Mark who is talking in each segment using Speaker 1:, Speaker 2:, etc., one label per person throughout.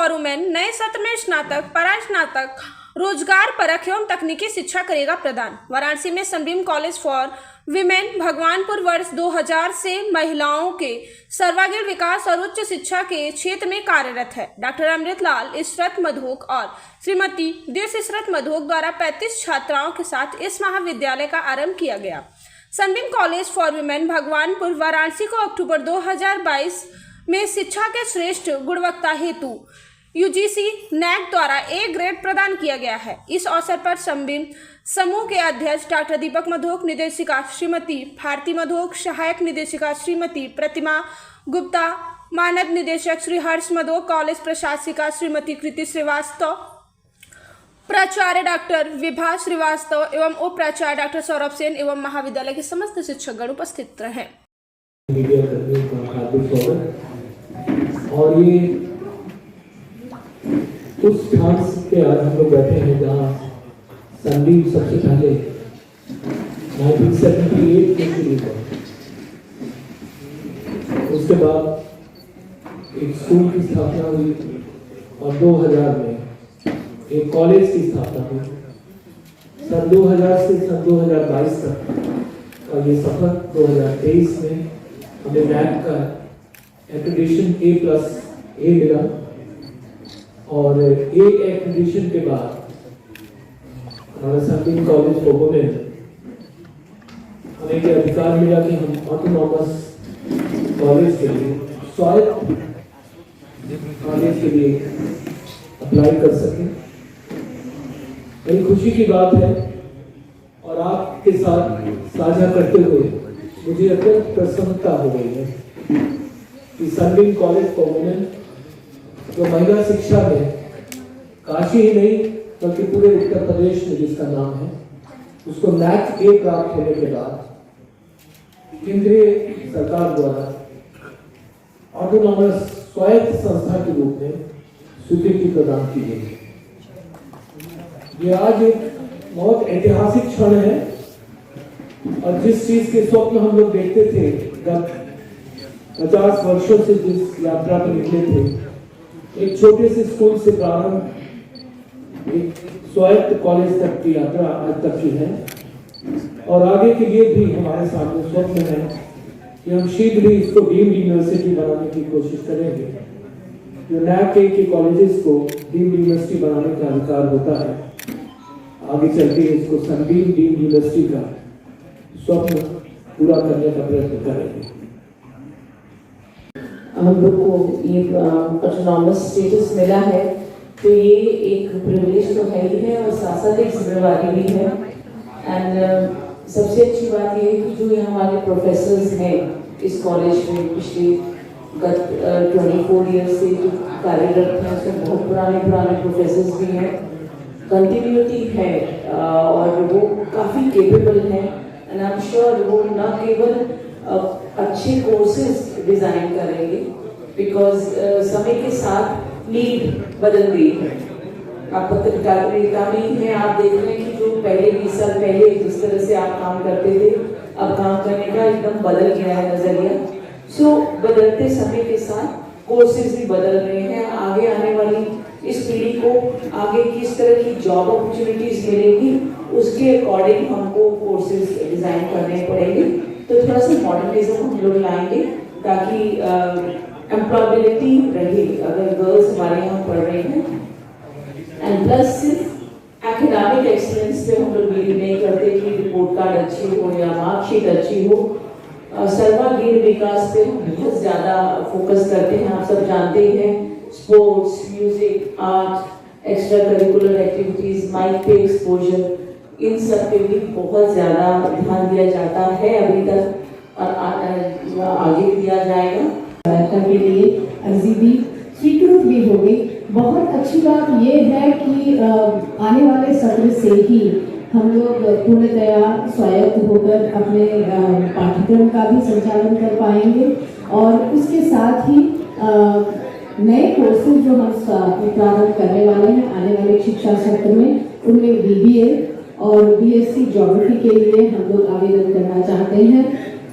Speaker 1: For women नए सत्र में स्नातक, परास्नातक, रोजगार परक एवं तकनीकी शिक्षा करेगा प्रदान। वाराणसी में Sunbeam college for women Bhagwanpur वर्ष 2000 से महिलाओं के सर्वांगीण विकास और उच्च शिक्षा के क्षेत्र में कार्यरत है। डॉक्टर अमृतलाल इसरत मधोक और श्रीमती देश इसरत मधोक द्वारा 35 छात्राओं के साथ इस महाविद्यालय का आरंभ किया गया। Sunbeam college for women Bhagwanpur Varanasi को अक्टूबर 2022 में शिक्षा के श्रेष्ठ गुणवत्ता हेतु यूजीसी नैक द्वारा ए ग्रेड प्रदान किया गया है। इस अवसर पर सनबीम समूह के अध्यक्ष डॉक्टर दीपक मधोक, निदेशिका श्रीमती भारती मधोक, सहायक निदेशिका श्रीमती प्रतिमा गुप्ता, मानद निदेशक श्री हर्ष मधोक, कॉलेज प्रशासिका श्रीमती कृति श्रीवास्तव, प्राचार्य डॉक्टर विभा श्रीवास्तव एवं उप प्राचार्य डॉक्टर सौरभ सेन एवं महाविद्यालय के समस्त शिक्षकगण उपस्थित रहे।
Speaker 2: और ये उस स्थान पे आज हम लोग बैठे हैं जहाँ सनबीम सबसे पहले 1978 के शुरू हुआ। उसके बाद एक स्कूल की स्थापना हुई और 2000 में एक कॉलेज की स्थापना हुई। सन 2000 से सन 2022 तक का ये सफर 2023 में हमें नैक का एक्रेडिशन A+ मिला और A एक्रेडिशन के बाद हमारा सनबीम कॉलेज फॉर वुमेन हमें ये अधिकार मिला कि हम ऑटोनॉमस कॉलेज के लिए स्वायत्त कॉलेज के लिए अप्लाई कर सकें। बड़ी खुशी की बात है और आपके साथ साझा करते हुए मुझे अत्यंत प्रसन्नता हो गई है कि सनबीम कॉलेज फॉर वुमेन जो महिला शिक्षा में काशी ही नहीं बल्कि पूरे उत्तर प्रदेश में जिसका नाम है, उसको नैक A प्राप्त होने के बाद केंद्रीय सरकार द्वारा ऑटोनॉमस स्वायत्त संस्था के रूप में स्वीकृति प्रदान की गई है। ये आज एक बहुत ऐतिहासिक क्षण है और जिस चीज के स्वप्न हम लोग देखते थे जब 50 वर्षों से जिस यात्रा पर निकले थे, एक छोटे से स्कूल से प्रारंभ एक स्वायत्त कॉलेज तक की यात्रा आज तक की है और आगे के लिए भी हमारे सामने स्वप्न है कि हम शीघ्र ही इसको डीम्ड यूनिवर्सिटी बनाने की कोशिश करेंगे। जो नैक के कॉलेजेस को डीम्ड यूनिवर्सिटी बनाने का अधिकार होता है, आगे चल के इसको सनबीम डीम्ड यूनिवर्सिटी का स्वप्न पूरा करने का प्रयत्न करेंगे।
Speaker 3: हम लोग को ये ऑटोनॉमस स्टेटस मिला है तो ये एक प्रिविलेज तो है ही है और साथ साथ एक जिम्मेवारी भी है। एंड सबसे अच्छी बात ये है कि जो यहाँ हमारे प्रोफेसर्स हैं इस कॉलेज में पिछले गत 24 ईयर्स से जो कार्यरत हैं, उसमें बहुत पुराने प्रोफेसर्स भी हैं, कंटिन्यूटी है और वो काफ़ी केपेबल हैं। एंड आई एम श्योर वो न केवल अच्छे कोर्सेज डिज़ाइन करेंगे बिकॉज समय के साथ नीड बदल गई है। आप पत्रकारिता में हैं, आप देख रहे हैं कि जो पहले 20 साल पहले जिस तरह से आप काम करते थे, अब काम करने का एकदम बदल गया है नजरिया। सो बदलते समय के साथ कोर्सेज भी बदल रहे हैं। आगे आने वाली इस पीढ़ी को आगे किस तरह की जॉब अपॉर्चुनिटीज मिलेगी, उसके अकॉर्डिंग हमको कोर्सेज डिजाइन करने पड़ेंगे। तो थोड़ा सा मॉडर्निज्म हम लोग लाएंगे ताकि एम्प्लॉयबिलिटी रहे अगर गर्ल्स हमारे यहाँ पढ़ रही हैं। एंड प्लस सिर्फ एकेडमिक एक्सीलेंस पे हम लोग बिलीव नहीं करते कि रिपोर्ट कार्ड अच्छी हो या मार्कशीट अच्छी हो, सर्वांगीण विकास पे हम बहुत ज़्यादा फोकस करते हैं। आप सब जानते ही हैं, sports, music, art, extra curricular activities, mic पे एक्सपोजर, इन सब पे भी बहुत ज़्यादा ध्यान दिया जाता है अभी तक और आगे दिया जाएगा।
Speaker 4: के लिए अर्जी भी स्वीकृत भी हो गई। बहुत अच्छी बात यह है कि आने वाले सत्र से ही हम लोग पूर्णतया स्वायत्त होकर अपने पाठ्यक्रम का भी संचालन कर पाएंगे और उसके साथ ही नए कोर्सेज जो हम प्रारंभ करने वाले हैं आने वाले शिक्षा सत्र में, उनमें BBA और BSc ज्योग्राफी के लिए हम लोग आवेदन करना चाहते हैं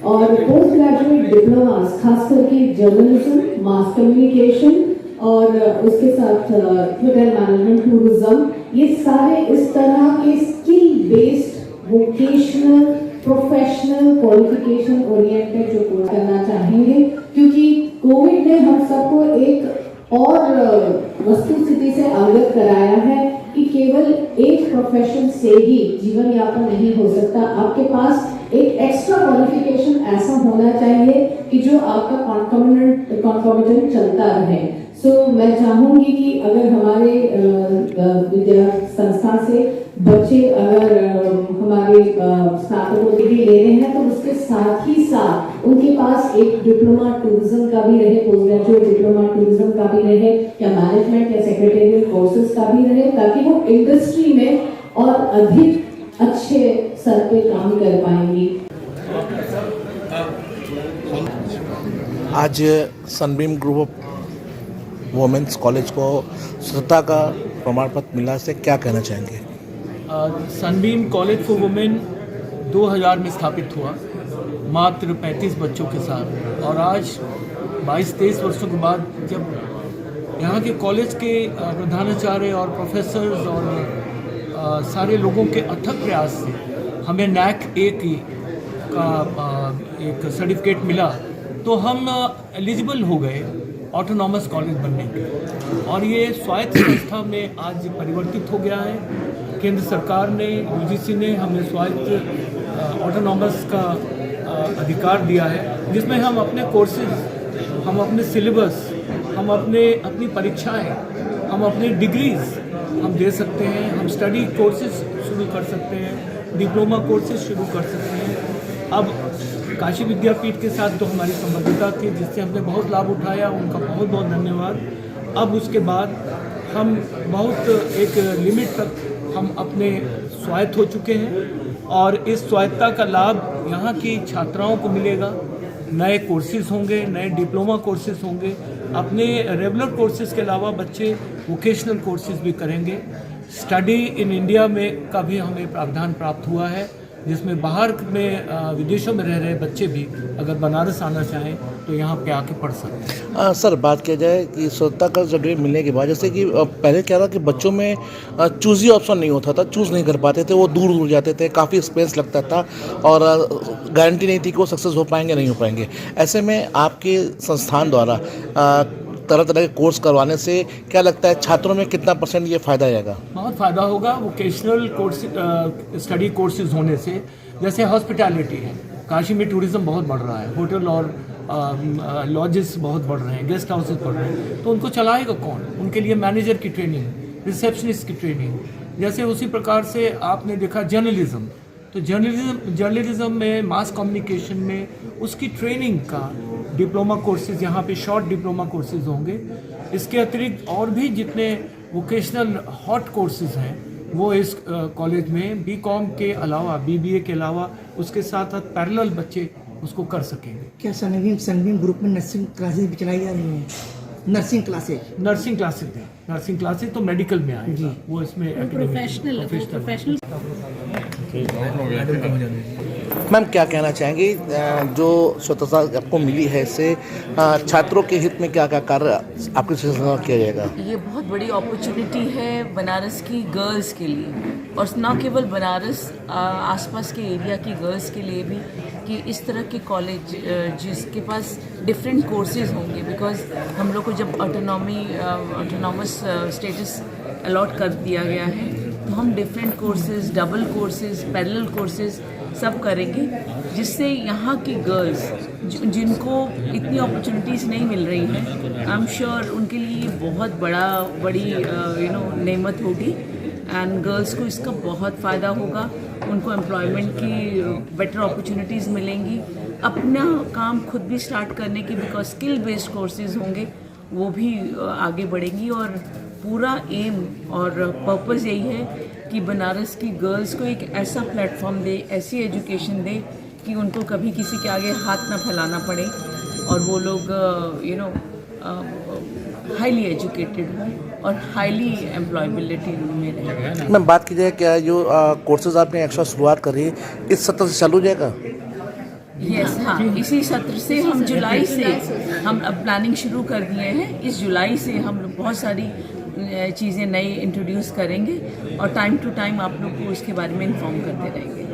Speaker 4: और पोस्ट ग्रेजुएट डिप्लोमास खास करके जर्नलिज्म, मास कम्युनिकेशन और उसके साथ होटल मैनेजमेंट, टूरिज्म, ये सारे इस तरह के skill based vocational professional qualification oriented जो कोर्स करना चाहेंगे, क्योंकि कोविड ने हम सबको एक और वस्तुस्थिति से अवगत कराया है कि केवल एक प्रोफेशन से ही जीवन यापन नहीं हो सकता। आपके पास एक एक्स्ट्रा क्वालिफिकेशन ऐसा होना चाहिए कि जो आपका कॉन्कॉमिटेंट चलता रहे। सो मैं चाहूंगी कि अगर हमारे विद्या संस्था से बच्चे अगर हमारे स्नातकों डिग्री ले रहे हैं तो उसके साथ ही साथ उनके पास एक डिप्लोमा टूरिज्म का भी रहे, पोस्ट ग्रेजुएट डिप्लोमा टूरिज्म का भी रहे, या मैनेजमेंट या सेक्रेटेरियल कोर्सेज का भी रहे, ताकि वो इंडस्ट्री में और अधिक अच्छे स्तर पे काम कर पाएंगी।
Speaker 5: आज Sunbeam group of women's college को स्वतंत्रता का प्रमाण पत्र मिला, से क्या कहना चाहेंगे?
Speaker 6: सनबीम कॉलेज फॉर वुमेन 2000 में स्थापित हुआ, मात्र 35 बच्चों के साथ, और आज 22-23 वर्षों के बाद जब यहाँ के कॉलेज के प्रधानाचार्य और प्रोफेसर्स और सारे लोगों के अथक प्रयास से हमें NAC A का एक सर्टिफिकेट मिला, तो हम एलिजिबल हो गए ऑटोनॉमस कॉलेज बनने के, और ये स्वायत्त संस्था में आज परिवर्तित हो गया है। केंद्र सरकार ने, UGC ने हमें स्वायत्त ऑटोनॉमस का अधिकार दिया है, जिसमें हम अपने कोर्सेज, हम अपने सिलेबस, हम अपनी परीक्षाएं, हम अपनी डिग्रीज हम दे सकते हैं, हम स्टडी कोर्सेज शुरू कर सकते हैं, डिप्लोमा कोर्सेज शुरू कर सकते हैं। अब काशी विद्यापीठ के साथ तो हमारी संबद्धता थी, जिससे हमने बहुत लाभ उठाया, उनका बहुत बहुत धन्यवाद। अब उसके बाद हम बहुत एक लिमिट तक हम अपने स्वायत्त हो चुके हैं, और इस स्वायत्तता का लाभ यहाँ की छात्राओं को मिलेगा। नए कोर्सेज होंगे, नए डिप्लोमा कोर्सेज होंगे, अपने रेगुलर कोर्सेज के अलावा बच्चे वोकेशनल कोर्सेज भी करेंगे। स्टडी इन इंडिया में का भी हमें प्रावधान प्राप्त हुआ है, जिसमें बाहर में विदेशों में रह रहे बच्चे भी अगर बनारस आना चाहें तो यहाँ पे आके पढ़ सकते हैं।
Speaker 5: सर, बात किया जाए कि स्वतंत्रता का सर्टिफिकेट मिलने के बाद, जैसे कि पहले क्या था कि बच्चों में चूज़ी ऑप्शन नहीं होता था, चूज़ नहीं कर पाते थे, वो दूर दूर जाते थे, काफ़ी एक्सपेंस लगता था, और गारंटी नहीं थी कि वो सक्सेस हो पाएंगे नहीं हो पाएंगे। ऐसे में आपके संस्थान द्वारा तरह तरह के कोर्स करवाने से क्या लगता है छात्रों में कितना % ये फ़ायदा आएगा? बहुत
Speaker 6: फ़ायदा होगा वोकेशनल कोर्स स्टडी कोर्सेज होने से। जैसे हॉस्पिटैलिटी है, काशी में टूरिज़्म बहुत बढ़ रहा है, होटल और लॉजेस बहुत बढ़ रहे हैं, गेस्ट हाउसेज बढ़ रहे हैं, तो उनको चलाएगा कौन? उनके लिए मैनेजर की ट्रेनिंग, रिसेप्शनिस्ट की ट्रेनिंग। जैसे उसी प्रकार से आपने देखा जर्नलिज्म, तो जर्नलिज्म में, मास कम्युनिकेशन में उसकी ट्रेनिंग का डिप्लोमा कोर्सेज यहाँ पे शॉर्ट डिप्लोमा कोर्सेज होंगे। इसके अतिरिक्त और भी जितने वोकेशनल हॉट कोर्सेज हैं वो इस कॉलेज में BCom के अलावा, BBA के अलावा उसके साथ साथ पैरेलल बच्चे उसको कर सकेंगे।
Speaker 7: क्या सनबीम ग्रुप में नर्सिंग क्लासेज भी चलाई जा रही हैं? नर्सिंग क्लासेज तो मेडिकल में आएगी, वो इसमें प्रोफेशनल।
Speaker 5: मैम, क्या कहना चाहेंगी जो स्वतंत्रता आपको मिली है, इससे छात्रों के हित में क्या क्या कार्य आपके संस्थान किया जाएगा?
Speaker 3: ये बहुत बड़ी अपॉर्चुनिटी है बनारस की गर्ल्स के लिए, और न केवल बनारस, आसपास के एरिया की गर्ल्स के लिए भी, कि इस तरह के कॉलेज जिसके पास डिफरेंट कोर्सेज होंगे, बिकॉज हम लोग को जब ऑटोनॉमस स्टेटस अलॉट कर दिया गया है, तो हम different courses, double courses, parallel courses सब करेंगे, जिससे यहाँ की गर्ल्स जिनको इतनी अपॉर्चुनिटीज़ नहीं मिल रही हैं, आई एम श्योर उनके लिए बहुत बड़ी नेमत होगी, एंड गर्ल्स को इसका बहुत फ़ायदा होगा। उनको एम्प्लॉयमेंट की बेटर अपॉर्चुनिटीज़ मिलेंगी, अपना काम खुद भी स्टार्ट करने की, बिकॉज स्किल बेस्ड कोर्सेज होंगे, वो भी आगे बढ़ेंगी। और पूरा एम और पर्पस यही है कि बनारस की गर्ल्स को एक ऐसा प्लेटफॉर्म दे, ऐसी एजुकेशन दे कि उनको कभी किसी के आगे हाथ ना फैलाना पड़े, और वो लोग हाईली एजुकेटेड हों और हाईली एम्प्लॉयबिलिटी में रहें।
Speaker 5: मैम, बात की जाए क्या जो कोर्सेज आपने एक्स्ट्रा शुरुआत करी, इस सत्र से चालू हो जाएगा?
Speaker 8: यस हाँ, इसी सत्र से हम जुलाई से हम अब प्लानिंग शुरू कर दिए हैं। इस जुलाई से हम लोग बहुत सारी चीज़ें नई इंट्रोड्यूस करेंगे और टाइम टू टाइम आप लोग को उसके बारे में इन्फॉर्म करते रहेंगे।